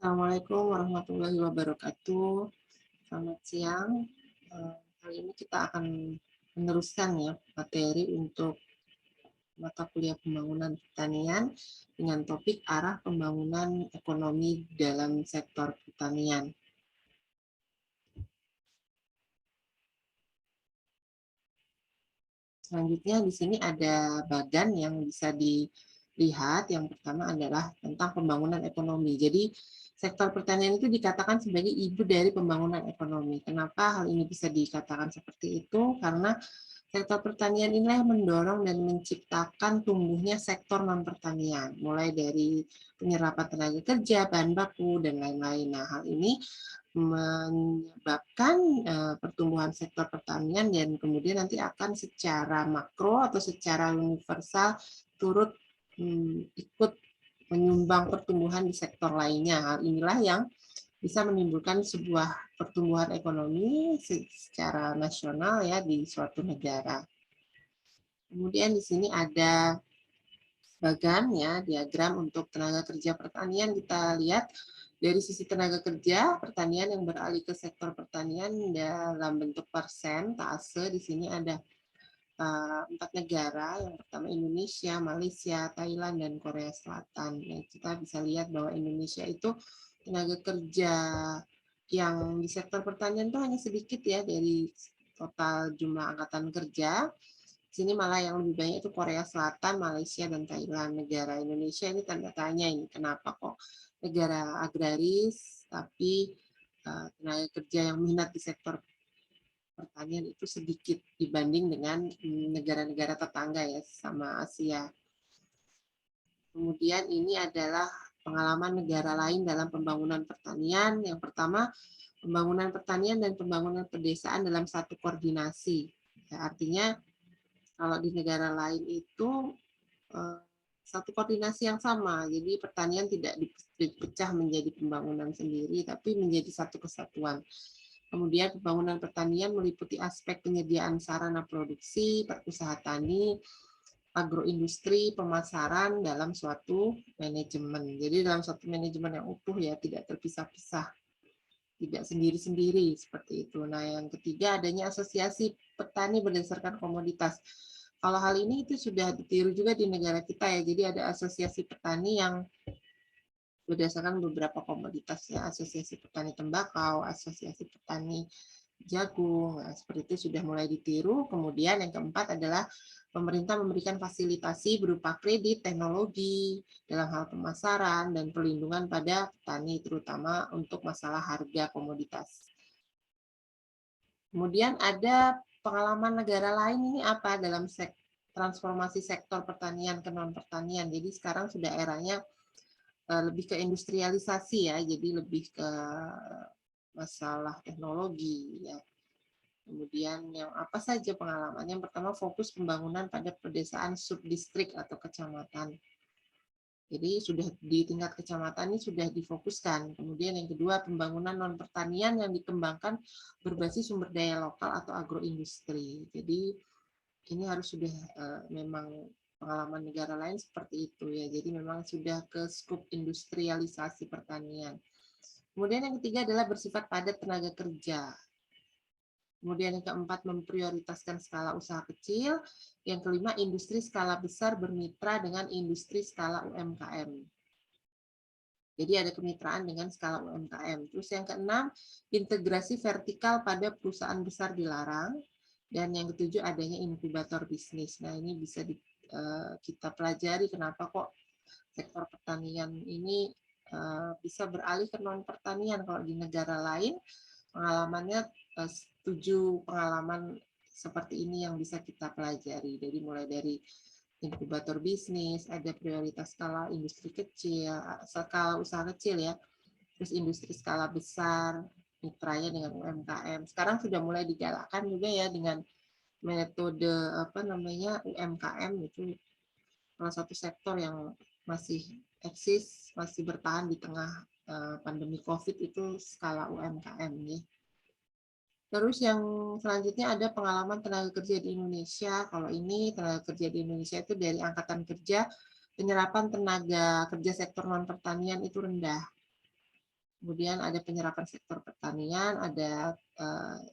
Assalamualaikum warahmatullahi wabarakatuh. Selamat siang. Kali ini kita akan meneruskan ya materi untuk mata kuliah pembangunan pertanian dengan topik arah pembangunan ekonomi dalam sektor pertanian. Selanjutnya di sini ada bagan yang bisa dilihat. Yang pertama adalah tentang pembangunan ekonomi. Jadi sektor pertanian itu dikatakan sebagai ibu dari pembangunan ekonomi. Kenapa hal ini bisa dikatakan seperti itu? Karena sektor pertanian inilah yang mendorong dan menciptakan tumbuhnya sektor non-pertanian, mulai dari penyerapan tenaga kerja, bahan baku, dan lain-lain. Nah, hal ini menyebabkan pertumbuhan sektor pertanian dan kemudian nanti akan secara makro atau secara universal turut ikut menyumbang pertumbuhan di sektor lainnya. Hal inilah yang bisa menimbulkan sebuah pertumbuhan ekonomi secara nasional ya di suatu negara. Kemudian di sini ada bagan ya, diagram untuk tenaga kerja pertanian. Kita lihat dari sisi tenaga kerja pertanian yang beralih ke sektor pertanian dalam bentuk persentase. Di sini ada 4 negara. Yang pertama Indonesia, Malaysia, Thailand, dan Korea Selatan. Nah, kita bisa lihat bahwa Indonesia itu tenaga kerja yang di sektor pertanian itu hanya sedikit ya dari total jumlah angkatan kerja. Sini malah yang lebih banyak itu Korea Selatan, Malaysia, dan Thailand. Negara Indonesia ini tanda tanya ini, kenapa kok negara agraris tapi tenaga kerja yang minat di sektor pertanian itu sedikit dibanding dengan negara-negara tetangga ya sama Asia. Kemudian ini adalah pengalaman negara lain dalam pembangunan pertanian. Yang pertama, pembangunan pertanian dan pembangunan pedesaan dalam satu koordinasi. Ya, artinya kalau di negara lain itu satu koordinasi yang sama. Jadi pertanian tidak dipecah menjadi pembangunan sendiri, tapi menjadi satu kesatuan. Kemudian pembangunan pertanian meliputi aspek penyediaan sarana produksi, usaha tani, agroindustri, pemasaran dalam suatu manajemen. Jadi dalam suatu manajemen yang utuh ya, tidak terpisah-pisah, tidak sendiri-sendiri seperti itu. Nah, yang ketiga adanya asosiasi petani berdasarkan komoditas. Kalau hal ini itu sudah ditiru juga di negara kita ya. Jadi ada asosiasi petani yang berdasarkan beberapa komoditas ya, asosiasi petani tembakau, asosiasi petani jagung. Nah, seperti itu sudah mulai ditiru. Kemudian yang keempat adalah pemerintah memberikan fasilitasi berupa kredit, teknologi dalam hal pemasaran dan perlindungan pada petani terutama untuk masalah harga komoditas. Kemudian ada pengalaman negara lain ini apa dalam transformasi sektor pertanian ke non pertanian. Jadi sekarang sudah eranya lebih ke industrialisasi ya, jadi lebih ke masalah teknologi ya. Kemudian yang apa saja pengalaman? Yang pertama fokus pembangunan pada pedesaan subdistrik atau kecamatan. Jadi sudah di tingkat kecamatan ini sudah difokuskan. Kemudian yang kedua pembangunan non pertanian yang dikembangkan berbasis sumber daya lokal atau agroindustri. Jadi ini harus sudah memang pengalaman negara lain seperti itu ya. Jadi memang sudah ke skup industrialisasi pertanian. Kemudian yang ketiga adalah bersifat padat tenaga kerja. Kemudian yang keempat memprioritaskan skala usaha kecil. Yang kelima industri skala besar bermitra dengan industri skala UMKM. Jadi ada kemitraan dengan skala UMKM. Terus yang keenam integrasi vertikal pada perusahaan besar dilarang. Dan yang ketujuh adanya inkubator bisnis. Nah ini bisa kita pelajari kenapa kok sektor pertanian ini bisa beralih ke non pertanian. Kalau di negara lain pengalamannya 7 pengalaman seperti ini yang bisa kita pelajari. Jadi mulai dari inkubator bisnis, ada prioritas skala industri kecil, skala usaha kecil ya, terus industri skala besar, mitranya dengan UMKM. Sekarang sudah mulai digalakkan juga ya dengan metode apa namanya UMKM, itu salah satu sektor yang masih eksis, masih bertahan di tengah pandemi COVID itu skala UMKM ya. Terus yang selanjutnya ada pengalaman tenaga kerja di Indonesia. Kalau ini tenaga kerja di Indonesia itu dari angkatan kerja, penyerapan tenaga kerja sektor non pertanian itu rendah. Kemudian ada penyerapan sektor pertanian, ada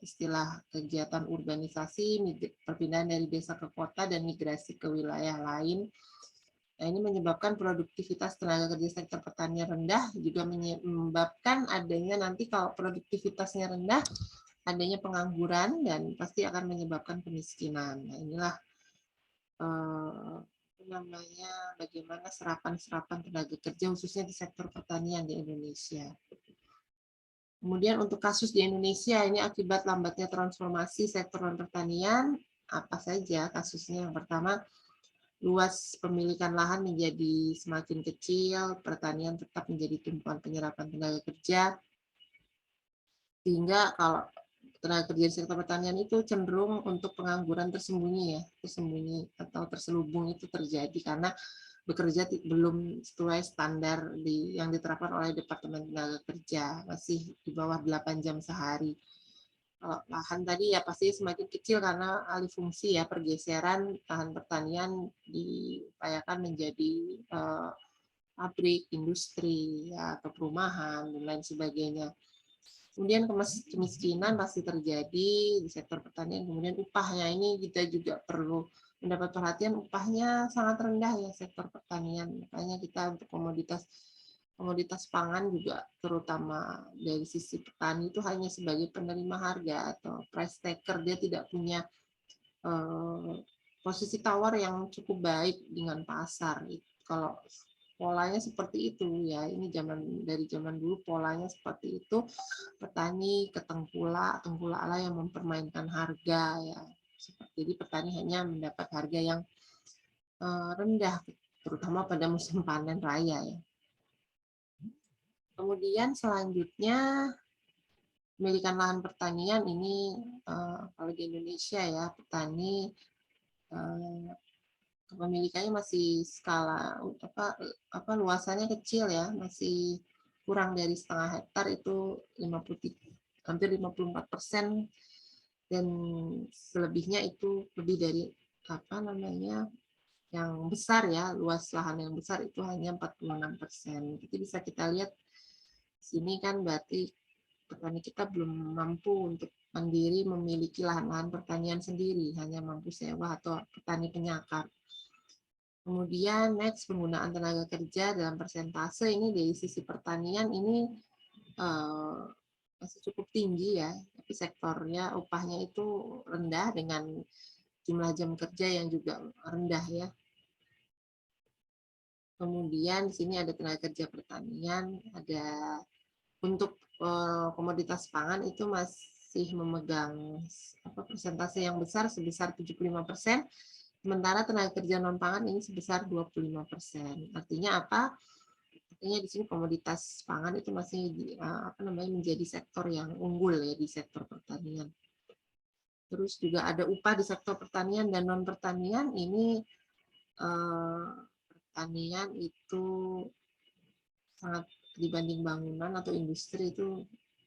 istilah kegiatan urbanisasi, perpindahan dari desa ke kota, dan migrasi ke wilayah lain. Nah, ini menyebabkan produktivitas tenaga kerja sektor pertanian rendah, juga menyebabkan adanya nanti kalau produktivitasnya rendah, adanya pengangguran, dan pasti akan menyebabkan kemiskinan. Nah, inilah namanya bagaimana serapan tenaga kerja khususnya di sektor pertanian di Indonesia. Kemudian untuk kasus di Indonesia ini akibat lambatnya transformasi sektor pertanian, apa saja kasusnya? Yang pertama, luas pemilikan lahan menjadi semakin kecil, pertanian tetap menjadi tumpuan penyerapan tenaga kerja, sehingga kalau tenaga kerja di sektor pertanian itu cenderung untuk pengangguran tersembunyi atau terselubung itu terjadi karena bekerja belum sesuai standar yang diterapkan oleh Departemen Tenaga Kerja, masih di bawah 8 jam sehari. Lahan tadi ya pasti semakin kecil karena alih fungsi ya, pergeseran lahan pertanian diupayakan menjadi pabrik, industri, ya, atau perumahan, dan lain sebagainya. Kemudian kemiskinan pasti terjadi di sektor pertanian. Kemudian upahnya ini kita juga perlu mendapat perhatian, upahnya sangat rendah ya sektor pertanian. Makanya kita untuk komoditas pangan juga terutama dari sisi petani itu hanya sebagai penerima harga atau price taker, dia tidak punya posisi tawar yang cukup baik dengan pasar. Kalau polanya seperti itu ya, ini dari zaman dulu polanya seperti itu, petani tengkulak lah yang mempermainkan harga ya. Jadi petani hanya mendapat harga yang rendah, terutama pada musim panen raya ya. Kemudian selanjutnya pemilikan lahan pertanian ini kalau di Indonesia ya, petani kepemilikannya masih skala luasannya kecil ya, masih kurang dari setengah hektar, itu hampir 54%, dan selebihnya itu lebih dari yang besar ya, luas lahan yang besar itu hanya 46%. Jadi bisa kita lihat sini kan berarti petani kita belum mampu untuk mandiri memiliki lahan-lahan pertanian sendiri, hanya mampu sewa atau petani penyakar. Kemudian next, penggunaan tenaga kerja dalam persentase ini dari sisi pertanian ini masih cukup tinggi ya, tapi sektornya upahnya itu rendah dengan jumlah jam kerja yang juga rendah ya. Kemudian di sini ada tenaga kerja pertanian, ada untuk komoditas pangan itu masih memegang persentase yang besar sebesar 75%. Sementara tenaga kerja non pangan ini sebesar 25%. Artinya apa? Artinya di sini komoditas pangan itu masih menjadi sektor yang unggul ya di sektor pertanian. Terus juga ada upah di sektor pertanian dan non pertanian ini pertanian itu sangat dibanding bangunan atau industri itu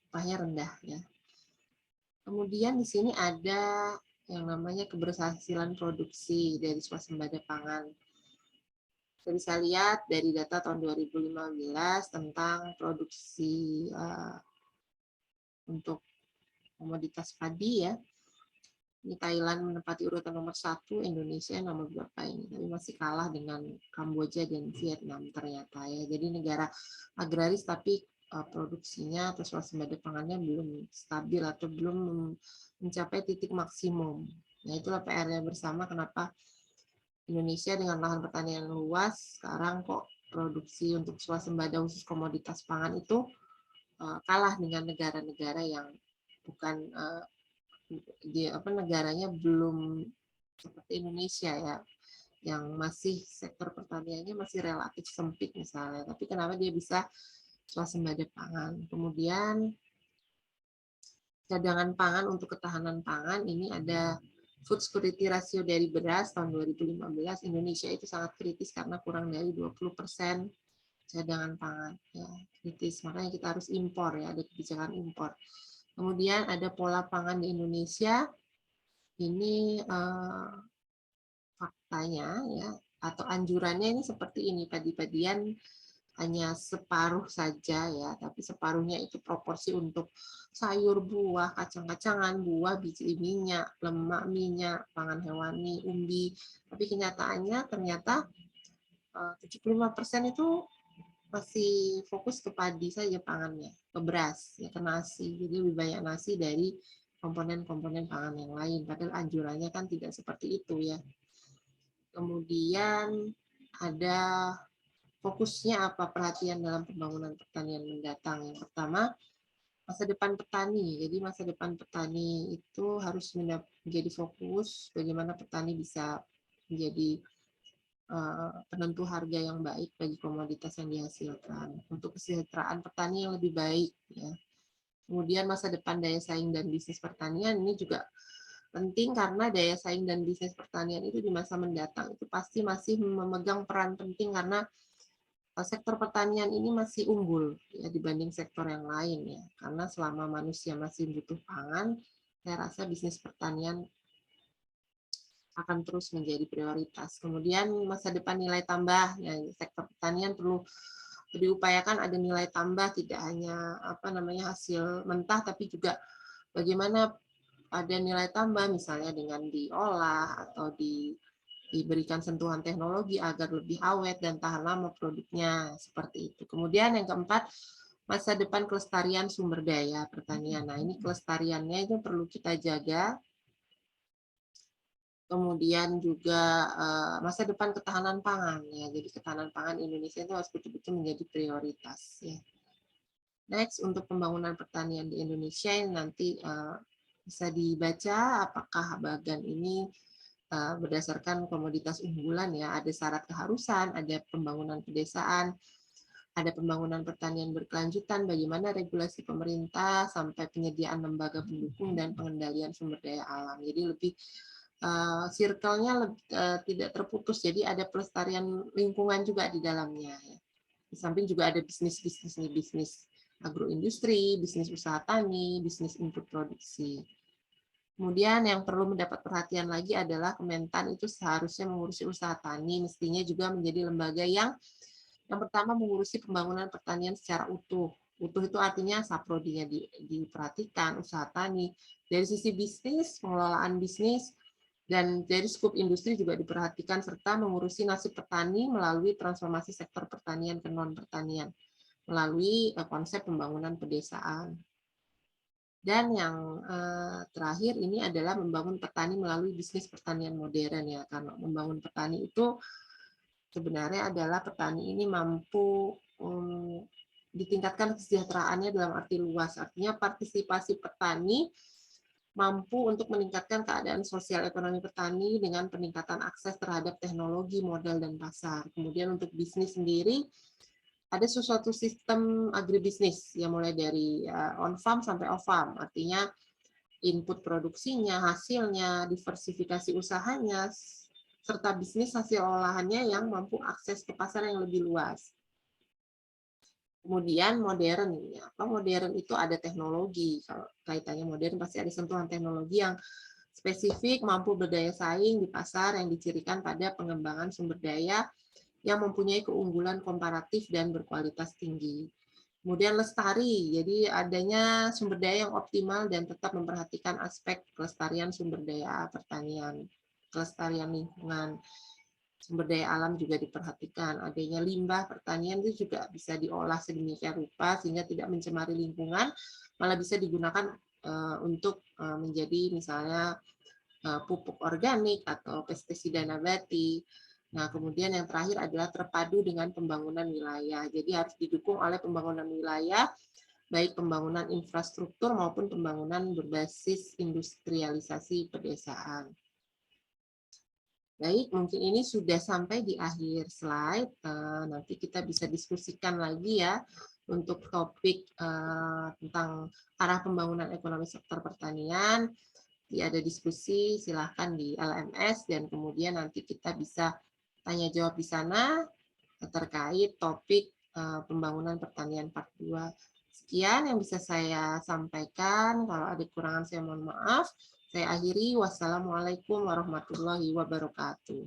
upahnya rendah ya. Kemudian di sini ada yang namanya keberhasilan produksi dari swasembada pangan. Kita bisa lihat dari data tahun 2015 tentang produksi untuk komoditas padi ya. Ini Thailand menempati urutan nomor 1, Indonesia nomor berapa ini, tapi masih kalah dengan Kamboja dan Vietnam ternyata ya. Jadi negara agraris tapi produksinya atau swasembada pangannya belum stabil atau belum mencapai titik maksimum. Nah, itulah PR-nya bersama kenapa Indonesia dengan lahan pertanian luas sekarang kok produksi untuk swasembada khusus komoditas pangan itu kalah dengan negara-negara yang bukan negaranya belum seperti Indonesia ya, yang masih sektor pertaniannya masih relatif sempit misalnya, tapi kenapa dia bisa swasembada pangan. Kemudian cadangan pangan untuk ketahanan pangan ini ada food security ratio dari beras tahun 2015, Indonesia itu sangat kritis karena kurang dari 20% cadangan pangan ya, kritis, makanya kita harus impor ya, ada kebijakan impor. Kemudian ada pola pangan di Indonesia, ini faktanya ya atau anjurannya ini seperti ini, padi-padian hanya separuh saja ya, tapi separuhnya itu proporsi untuk sayur, buah, kacang-kacangan, buah, biji minyak, lemak, minyak, pangan hewani, umbi. Tapi kenyataannya ternyata 75% itu masih fokus ke padi saja pangannya, ke beras, ya, ke nasi. Jadi lebih banyak nasi dari komponen-komponen pangan yang lain. Padahal anjurannya kan tidak seperti itu ya. Kemudian ada fokusnya apa perhatian dalam pembangunan pertanian mendatang. Yang pertama, masa depan petani. Jadi masa depan petani itu harus menjadi fokus bagaimana petani bisa menjadi penentu harga yang baik bagi komoditas yang dihasilkan. Untuk kesejahteraan petani yang lebih baik. Ya. Kemudian masa depan daya saing dan bisnis pertanian ini juga penting karena daya saing dan bisnis pertanian itu di masa mendatang itu pasti masih memegang peran penting karena sektor pertanian ini masih unggul ya dibanding sektor yang lain ya. Karena selama manusia masih butuh pangan, saya rasa bisnis pertanian akan terus menjadi prioritas. Kemudian masa depan nilai tambah, ya, sektor pertanian perlu diupayakan ada nilai tambah, tidak hanya hasil mentah, tapi juga bagaimana ada nilai tambah, misalnya dengan diolah atau diberikan sentuhan teknologi agar lebih awet dan tahan lama produknya, seperti itu. Kemudian yang keempat, masa depan kelestarian sumber daya pertanian. Nah, ini kelestariannya itu perlu kita jaga. Kemudian juga masa depan ketahanan pangan ya. Jadi ketahanan pangan Indonesia itu harus betul-betul menjadi prioritas ya. Next, untuk pembangunan pertanian di Indonesia yang nanti bisa dibaca apakah bagan ini berdasarkan komoditas unggulan ya, ada syarat keharusan, ada pembangunan pedesaan, ada pembangunan pertanian berkelanjutan, bagaimana regulasi pemerintah sampai penyediaan lembaga pendukung dan pengendalian sumber daya alam. Jadi lebih circle-nya tidak terputus, jadi ada pelestarian lingkungan juga di dalamnya. Di samping juga ada bisnis agroindustri, bisnis usaha tani, bisnis input produksi. Kemudian yang perlu mendapat perhatian lagi adalah Kementan itu seharusnya mengurusi usaha tani, mestinya juga menjadi lembaga yang pertama mengurusi pembangunan pertanian secara utuh. Utuh itu artinya saprodinya diperhatikan, usaha tani. Dari sisi bisnis, pengelolaan bisnis, dan dari skup industri juga diperhatikan serta mengurusi nasib petani melalui transformasi sektor pertanian ke non-pertanian melalui konsep pembangunan pedesaan. Dan yang terakhir ini adalah membangun petani melalui bisnis pertanian modern ya. Karena membangun petani itu sebenarnya adalah petani ini mampu ditingkatkan kesejahteraannya dalam arti luas. Artinya partisipasi petani mampu untuk meningkatkan keadaan sosial ekonomi petani dengan peningkatan akses terhadap teknologi, modal, dan pasar. Kemudian untuk bisnis sendiri, ada suatu sistem agribisnis yang mulai dari on-farm sampai off-farm, artinya input produksinya, hasilnya, diversifikasi usahanya, serta bisnis hasil olahannya yang mampu akses ke pasar yang lebih luas. Kemudian modern, apa modern itu ada teknologi. Kalau kaitannya modern pasti ada sentuhan teknologi yang spesifik, mampu berdaya saing di pasar yang dicirikan pada pengembangan sumber daya yang mempunyai keunggulan komparatif dan berkualitas tinggi. Kemudian lestari, jadi adanya sumber daya yang optimal dan tetap memperhatikan aspek kelestarian sumber daya pertanian, kelestarian lingkungan. Sumber daya alam juga diperhatikan. Adanya limbah pertanian itu juga bisa diolah sedemikian rupa sehingga tidak mencemari lingkungan, malah bisa digunakan untuk menjadi misalnya pupuk organik atau pestisida nabati. Nah, kemudian yang terakhir adalah terpadu dengan pembangunan wilayah. Jadi harus didukung oleh pembangunan wilayah, baik pembangunan infrastruktur maupun pembangunan berbasis industrialisasi pedesaan. Baik, mungkin ini sudah sampai di akhir slide. Nanti kita bisa diskusikan lagi ya untuk topik tentang arah pembangunan ekonomi sektor pertanian. Ada diskusi, silahkan di LMS, dan kemudian nanti kita bisa tanya jawab di sana terkait topik pembangunan pertanian part 2. Sekian yang bisa saya sampaikan. Kalau ada kekurangan saya mohon maaf. Saya akhiri. Wassalamualaikum warahmatullahi wabarakatuh.